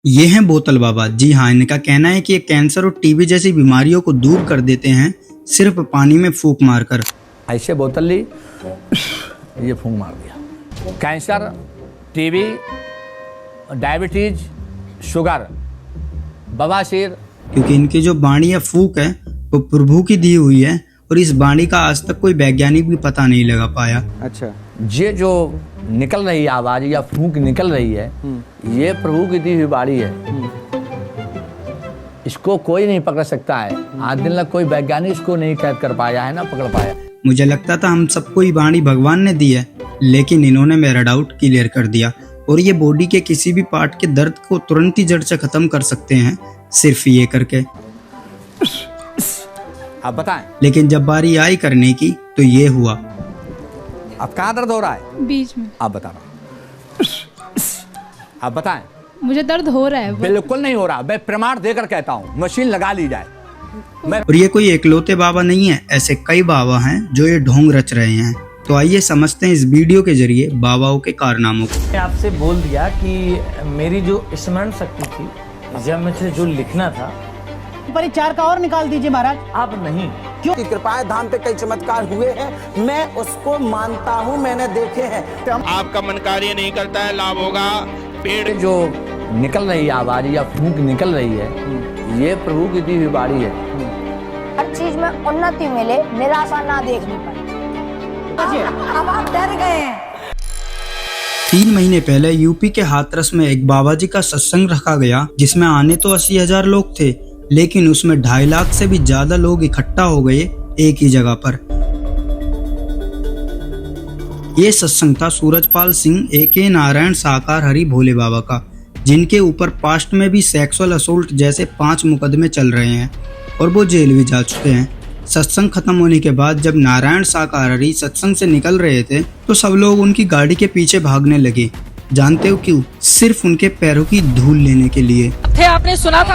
ये हैं बोतल बाबा। जी हाँ, इनका कहना है कि ये कैंसर और टीबी जैसी बीमारियों को दूर कर देते हैं सिर्फ पानी में फूंक मारकर। ऐसे बोतल ली, ये फूंक मार दिया। कैंसर, टीबी, डायबिटीज, शुगर, बवासीर। क्योंकि इनकी जो बाणी या फूंक है वो प्रभु की दी हुई है और इस बाणी का आज तक कोई वैज्ञानिक भी पता नहीं लगा पाया। अच्छा, ये जो निकल रही आवाज या फूंक निकल रही है, ये प्रभु की दी हुई बाणी है। इसको कोई नहीं पकड़ सकता है। आज दिन तक कोई वैज्ञानिक इसको नहीं कैद कर पाया है, ना पकड़ पाया। मुझे लगता था हम सबको ही बाणी भगवान ने दी है, लेकिन इन्होंने मेरा डाउट क्लियर कर दिया। और ये बॉडी के किसी भी पार्ट के दर्द को तुरंत ही जड़ से खत्म कर सकते हैं सिर्फ ये करके। आप बताएं, लेकिन जब बारी आई करने की तो ये हुआ। अब कहाँ दर्द हो रहा है? बीच में। आप बताना। आप बताएं। मुझे दर्द हो रहा है। बिल्कुल नहीं हो रहा। मैं प्रमाण देकर कहता हूँ, मशीन लगा ली जाए। और ये कोई एकलौते बाबा नहीं है, ऐसे कई बाबा हैं जो ये ढोंग रच रहे हैं। तो आइए समझते हैं इस वीडियो के जरिए बाबाओं के कारनामों को। मैंने आपसे बोल दिया कि मेरी जो स्मरण शक्ति थी, जब मुझे जो लिखना था, पर 4 का और निकाल दीजिए महाराज। अब नहीं। क्यों की कृपा धाम पे कई चमत्कार हुए हैं, मैं उसको मानता हूँ, मैंने देखे हैं। आपका मन कार्य नहीं करता है, लाभ होगा। पेड़ जो निकल रही आवाज या फूंक निकल रही है, ये प्रभु की दी हुई बाणी है। हर चीज में उन्नति मिले, निराशा ना देखनी पड़े। अब आप डर गए हैं। 3 महीने पहले यूपी के हाथरस में एक बाबा जी का सत्संग रखा गया, जिसमें आने तो 80,000 लोग थे, लेकिन उसमें 2.5 लाख से भी ज्यादा लोग इकट्ठा हो गए एक ही जगह पर। ये सत्संग था सूरजपाल सिंह एके नारायण साकार हरि भोले बाबा का, जिनके ऊपर पास्ट में भी सेक्सुअल असोल्ट जैसे 5 मुकदमे चल रहे हैं और वो जेल भी जा चुके हैं। सत्संग खत्म होने के बाद जब नारायण साकार हरि सत्संग से निकल रहे थे तो सब लोग उनकी गाड़ी के पीछे भागने लगे। जानते हो क्यों? सिर्फ उनके पैरों की धूल लेने के लिए। थे आपने सुना था?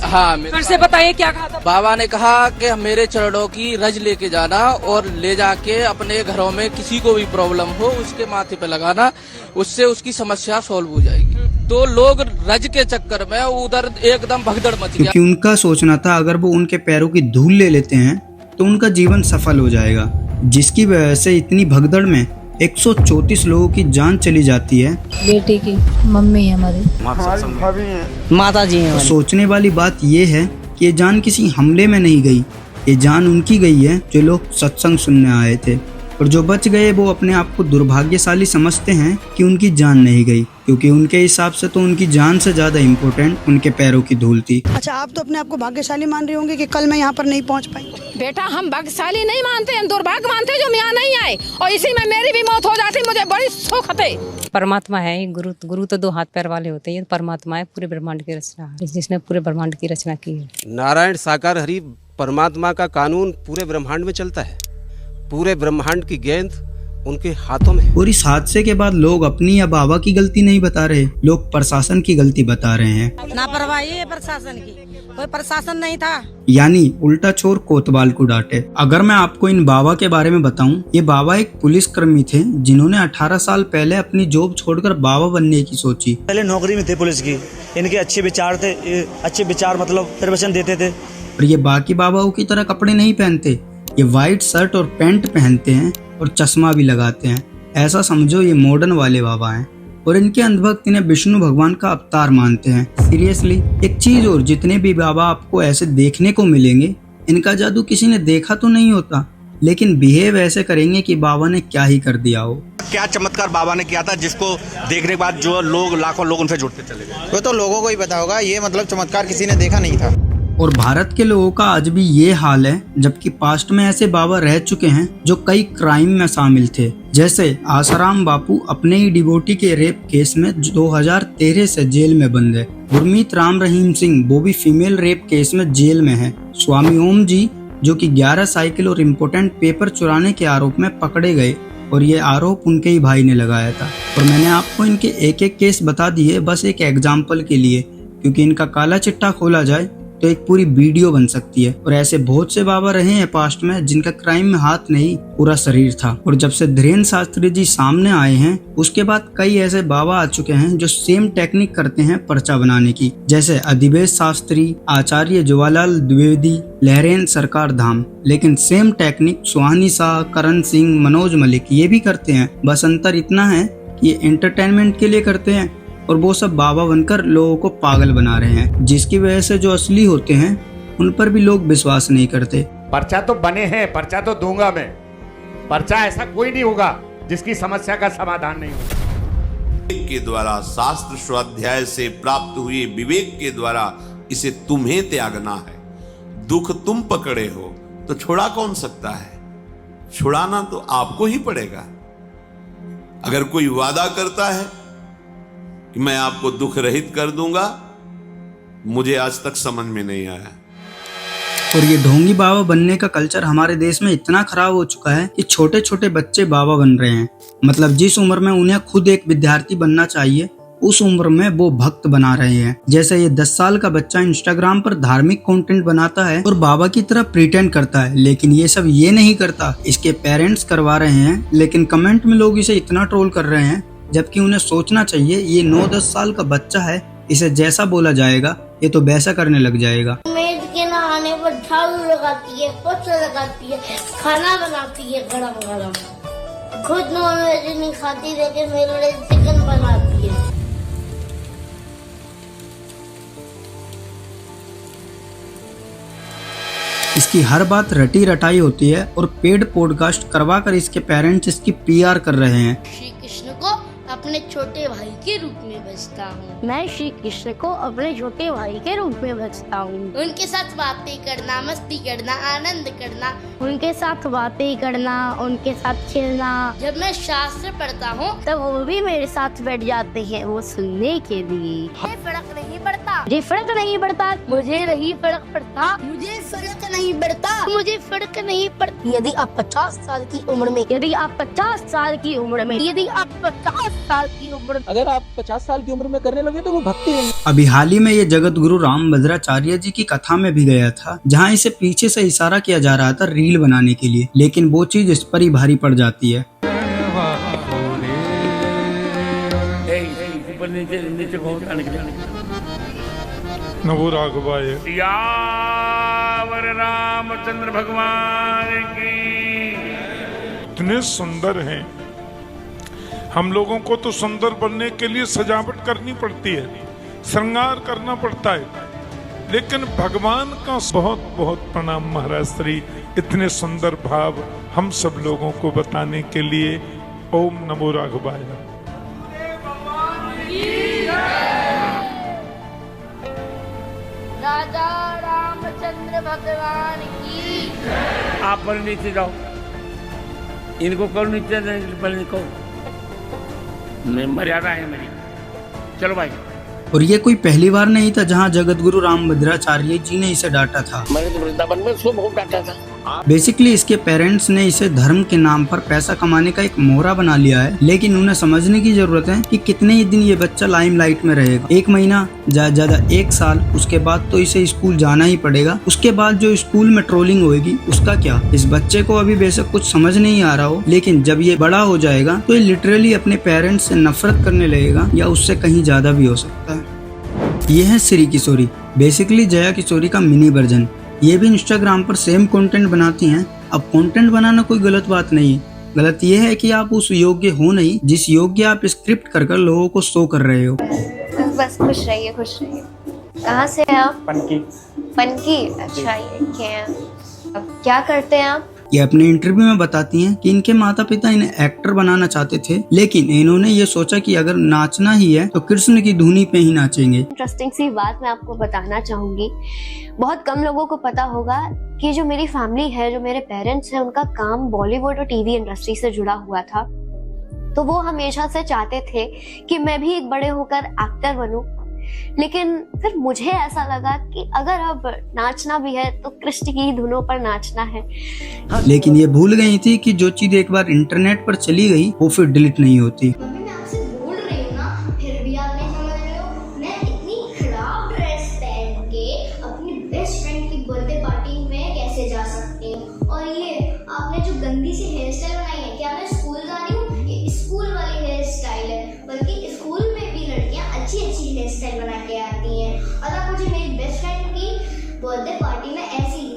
हाँ, फिर से बताइए क्या कहा था? बाबा ने कहा कि मेरे चरणों की रज लेके जाना और ले जाके अपने घरों में किसी को भी प्रॉब्लम हो उसके माथे पे लगाना, उससे उसकी समस्या सॉल्व हो जाएगी। तो लोग रज के चक्कर में उधर एकदम भगदड़ मच गया। क्योंकि उनका सोचना था अगर वो उनके पैरों की धूल ले लेते हैं तो उनका जीवन सफल हो जाएगा, जिसकी वजह से इतनी भगदड़ में 134 लोगों की जान चली जाती है। बेटी की मम्मी है, हमारी माता जी हैं। सोचने वाली बात ये है कि ये जान किसी हमले में नहीं गई, ये जान उनकी गई है जो लोग सत्संग सुनने आए थे। और जो बच गए वो अपने आप को दुर्भाग्यशाली समझते हैं कि उनकी जान नहीं गई, क्योंकि उनके हिसाब से तो उनकी जान से ज्यादा इम्पोर्टेंट उनके पैरों की धूल थी। अच्छा, आप तो अपने आप को भाग्यशाली मान रहे होंगे कि कल मैं यहाँ पर नहीं पहुँच पाई। बेटा, हम भाग्यशाली नहीं मानते, हम दुर्भाग्य मानते जो हम यहाँ नहीं आए, और इसी में मेरी भी मौत हो जाती, मुझे बड़ी सुख थे। परमात्मा है, गुरु तो 2 हाथ पैर वाले होते हैं। परमात्मा है, पूरे ब्रह्मांड की रचना है, जिसने पूरे ब्रह्मांड की रचना की है। नारायण साकार हरि परमात्मा का कानून पूरे ब्रह्मांड में चलता है। पूरे ब्रह्मांड की गेंद उनके हाथों में। और इस हादसे के बाद लोग अपनी या बाबा की गलती नहीं बता रहे, लोग प्रशासन की गलती बता रहे हैं। लापरवाही है प्रशासन की, कोई प्रशासन नहीं था। यानी उल्टा चोर कोतवाल को डांटे। अगर मैं आपको इन बाबा के बारे में बताऊं, ये बाबा एक पुलिस कर्मी थे जिन्होंने 18 साल पहले अपनी जॉब छोड़कर बाबा बनने की सोची। पहले नौकरी में थे पुलिस की, इनके अच्छे विचार थे, अच्छे विचार मतलब प्रवचन देते थे। और ये बाकी बाबाओं की तरह कपड़े नहीं पहनते, ये व्हाइट शर्ट और पैंट पहनते हैं और चश्मा भी लगाते हैं। ऐसा समझो ये मॉडर्न वाले बाबा हैं। और इनके अंधभक्त इन्हें विष्णु भगवान का अवतार मानते हैं। सीरियसली एक चीज और, जितने भी बाबा आपको ऐसे देखने को मिलेंगे, इनका जादू किसी ने देखा तो नहीं होता, लेकिन बिहेव ऐसे करेंगे कि बाबा ने क्या ही कर दिया हो। क्या चमत्कार बाबा ने किया था जिसको देखने के बाद जो लोग लाखों लोग उनसे जुड़ते चले गए? वो तो लोगों को ही पता होगा, ये मतलब चमत्कार किसी ने देखा नहीं था। और भारत के लोगों का आज भी ये हाल है, जबकि पास्ट में ऐसे बाबा रह चुके हैं जो कई क्राइम में शामिल थे। जैसे आसाराम बापू अपने ही डिवोटी के रेप केस में 2013 से जेल में बंद है। गुरमीत राम रहीम सिंह वो भी फीमेल रेप केस में जेल में है। स्वामी ओम जी जो कि 11 साइकिल और इम्पोर्टेंट पेपर चुराने के आरोप में पकड़े गए, और ये आरोप उनके ही भाई ने लगाया था। और मैंने आपको इनके एक केस बता दिए बस एक एग्जाम्पल के लिए, क्योंकि इनका काला चिट्ठा खोला जाए तो एक पूरी वीडियो बन सकती है। और ऐसे बहुत से बाबा रहे हैं पास्ट में जिनका क्राइम में हाथ नहीं पूरा शरीर था। और जब से धीरेन्द्र शास्त्री जी सामने आए हैं उसके बाद कई ऐसे बाबा आ चुके हैं जो सेम टेक्निक करते हैं पर्चा बनाने की, जैसे अधिवेश शास्त्री, आचार्य जवाहरलाल द्विवेदी, लहरेन सरकार धाम। लेकिन सेम टेक्निक सुहानी शाह, करण सिंह, मनोज मलिक ये भी करते हैं। बस अंतर इतना है कि ये एंटरटेनमेंट के लिए करते हैं और वो सब बाबा बनकर लोगों को पागल बना रहे हैं, जिसकी वजह से जो असली होते हैं उन पर भी लोग विश्वास नहीं करते। पर्चा तो बने हैं, पर्चा तो दूंगा मैं। पर्चा ऐसा कोई नहीं होगा जिसकी समस्या का समाधान नहीं होगा। के द्वारा शास्त्र स्वाध्याय से प्राप्त हुए विवेक के द्वारा इसे तुम्हें त्यागना है। दुख तुम पकड़े हो तो छुड़ा कौन सकता है? छुड़ाना तो आपको ही पड़ेगा। अगर कोई वादा करता है कि मैं आपको दुख रहित कर दूंगा, मुझे आज तक समझ में नहीं आया। और ये ढोंगी बाबा बनने का कल्चर हमारे देश में इतना खराब हो चुका है कि छोटे छोटे बच्चे बाबा बन रहे हैं। मतलब जिस उम्र में उन्हें खुद एक विद्यार्थी बनना चाहिए उस उम्र में वो भक्त बना रहे हैं। जैसे ये 10 साल का बच्चा इंस्टाग्राम पर धार्मिक कंटेंट बनाता है और बाबा की तरह प्रिटेंड करता है, लेकिन ये सब ये नहीं करता, इसके पेरेंट्स करवा रहे हैं। लेकिन कमेंट में लोग इसे इतना ट्रोल कर रहे हैं, जबकि उन्हें सोचना चाहिए ये 9-10 साल का बच्चा है, इसे जैसा बोला जाएगा ये तो वैसा करने लग जाएगा। मेड के नहाने पर झाड़ू लगाती है, पोछा लगाती है, खाना बनाती है गरम गरम। खुद नॉनवेज नहीं खाती लेकिन मेरे लिए चिकन बनाती है। इसकी हर बात रटी रटाई होती है और पेड पॉडकास्ट करवाकर इसके पेरेंट्स इसकी PR कर रहे हैं। श्री कृष्ण को अपने छोटे भाई के रूप में बचता हूँ। मैं श्री कृष्ण को अपने छोटे भाई के रूप में बचता हूँ। उनके साथ बातें करना, मस्ती करना, आनंद करना, उनके साथ बातें करना, उनके साथ खेलना। जब मैं शास्त्र पढ़ता हूँ तब वो भी मेरे साथ बैठ जाते हैं वो सुनने के लिए। फर्क नहीं पड़ता, मुझे फर्क नहीं पड़ता, मुझे नहीं फर्क पड़ता, मुझे फर्क नहीं पड़ता, मुझे फर्क नहीं पड़ता। यदि आप 50 साल की उम्र में, यदि आप 50 साल की उम्र में, यदि आप 50 साल की उम्र, अगर आप 50 साल की उम्र में करने लगे तो वो भक्ति नहीं। अभी हाल ही में ये जगत गुरु रामभद्राचार्य जी की कथा में भी गया था, जहाँ इसे पीछे से इशारा किया जा रहा था रील बनाने के लिए, लेकिन वो चीज इस पर ही भारी पड़ जाती है। नमो राघवाय। सियावर रामचंद्र भगवान की। इतने सुंदर हैं, हम लोगों को तो सुंदर बनने के लिए सजावट करनी पड़ती है, श्रृंगार करना पड़ता है, लेकिन भगवान का बहुत बहुत प्रणाम महाराज श्री, इतने सुंदर भाव हम सब लोगों को बताने के लिए। ओम नमो राघवाय। राजा रामचंद्र भगवान की। आप पर नीचे जाओ, इनको करो नीचे, पहले को मर्यादा है मेरी। चलो भाई। और ये कोई पहली बार नहीं था जहाँ जगत गुरु रामभद्राचार्य जी ने इसे डांटा था। मैंने तो वृंदावन में उसको बहुत डांटा था। बेसिकली इसके पेरेंट्स ने इसे धर्म के नाम पर पैसा कमाने का एक मोहरा बना लिया है, लेकिन उन्हें समझने की जरूरत है कि कितने ही दिन ये बच्चा लाइमलाइट में रहेगा। 1 महीना, ज्यादा 1 साल, उसके बाद तो इसे स्कूल जाना ही पड़ेगा। उसके बाद जो स्कूल में ट्रोलिंग होगी उसका क्या? इस बच्चे को अभी बेशक कुछ समझ नहीं आ रहा हो, लेकिन जब ये बड़ा हो जाएगा तो ये लिटरली अपने पेरेंट्स से नफरत करने लगेगा, या उससे कहीं ज्यादा भी हो सकता है। ये है श्री किशोरी, बेसिकली जया किशोरी का मिनी वर्जन। ये भी इंस्टाग्राम पर सेम कंटेंट बनाती हैं। अब कंटेंट बनाना कोई गलत बात नहीं है, गलत ये है कि आप उस योग्य हो नहीं जिस योग्य आप स्क्रिप्ट कर लोगों को शो कर रहे हो। बस खुश रहिए, खुश रहिए। कहाँ से हैं आप? पनकी। पनकी, अच्छा ये क्या है? अब क्या करते हैं आप? ये अपने इंटरव्यू में बताती हैं कि इनके माता पिता इन्हें एक्टर बनाना चाहते थे, लेकिन इन्होंने ये सोचा कि अगर नाचना ही है तो कृष्ण की धुनी पे ही नाचेंगे। इंटरेस्टिंग सी बात मैं आपको बताना चाहूंगी, बहुत कम लोगों को पता होगा कि जो मेरी फैमिली है, जो मेरे पेरेंट्स हैं, उनका काम बॉलीवुड और टीवी इंडस्ट्री से जुड़ा हुआ था। तो वो हमेशा से चाहते थे कि मैं भी एक बड़े होकर एक्टर बनूं, लेकिन फिर मुझे ऐसा लगा कि अगर अब नाचना भी है तो कृष्ण की धुनों पर नाचना है। लेकिन ये भूल गई थी कि जो चीज एक बार इंटरनेट पर चली गई वो फिर डिलीट नहीं होती। फ्रेंड बना के आती हैं। और अब मुझे मेरी बेस्ट फ्रेंड की बर्थडे पार्टी में ऐसी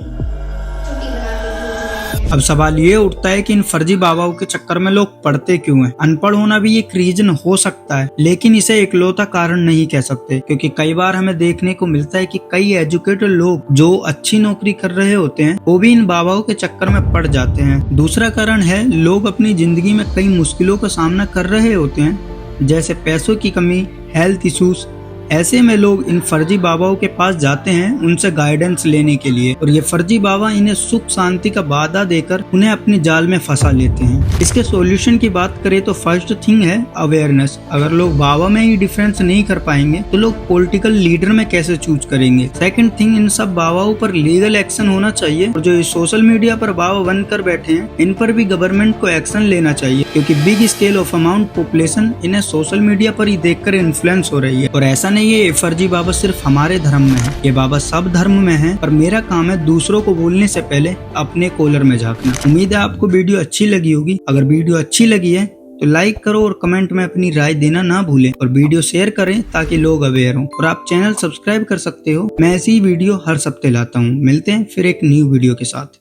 छुट्टी बना के भेज रहे हैं। अब सवाल ये उठता है कि इन फर्जी बाबाओं के चक्कर में लोग पढ़ते क्यों हैं? अनपढ़ होना भी एक रीजन हो सकता है, लेकिन इसे इकलौता कारण नहीं कह सकते, क्योंकि कई बार हमें देखने को मिलता है कि कई एजुकेटेड लोग जो अच्छी नौकरी कर रहे होते हैं वो भी इन बाबाओं के चक्कर में पड़ जाते हैं। दूसरा कारण है लोग अपनी जिंदगी में कई मुश्किलों का सामना कर रहे होते हैं, जैसे पैसों की कमी, हेल्थ इश्यूज। ऐसे में लोग इन फर्जी बाबाओं के पास जाते हैं उनसे गाइडेंस लेने के लिए, और ये फर्जी बाबा इन्हें सुख शांति का वादा देकर उन्हें अपने जाल में फंसा लेते हैं। इसके सॉल्यूशन की बात करें तो फर्स्ट थिंग है अवेयरनेस। अगर लोग बाबा में ही डिफरेंस नहीं कर पाएंगे तो लोग पॉलिटिकल लीडर में कैसे चूज करेंगे। सेकंड थिंग, इन सब बाबाओं पर लीगल एक्शन होना चाहिए, और जो सोशल मीडिया पर बाबा बनकर बैठे हैं इन पर भी गवर्नमेंट को एक्शन लेना चाहिए, क्योंकि big scale of amount population इन्हें सोशल मीडिया पर ही देखकर इन्फ्लुएंस हो रही है। और ऐसा नहीं है ये फर्जी बाबा सिर्फ हमारे धर्म में है, ये बाबा सब धर्म में है। और मेरा काम है दूसरों को बोलने से पहले अपने कॉलर में झांकना। उम्मीद है आपको वीडियो अच्छी लगी होगी। अगर वीडियो अच्छी लगी है तो लाइक करो और कमेंट में अपनी राय देना ना भूलें, और वीडियो शेयर करें ताकि लोग अवेयर हों। और आप चैनल सब्सक्राइब कर सकते हो, मैं ऐसी वीडियो हर हफ्ते लाता हूँ। मिलते हैं फिर एक न्यू वीडियो के साथ।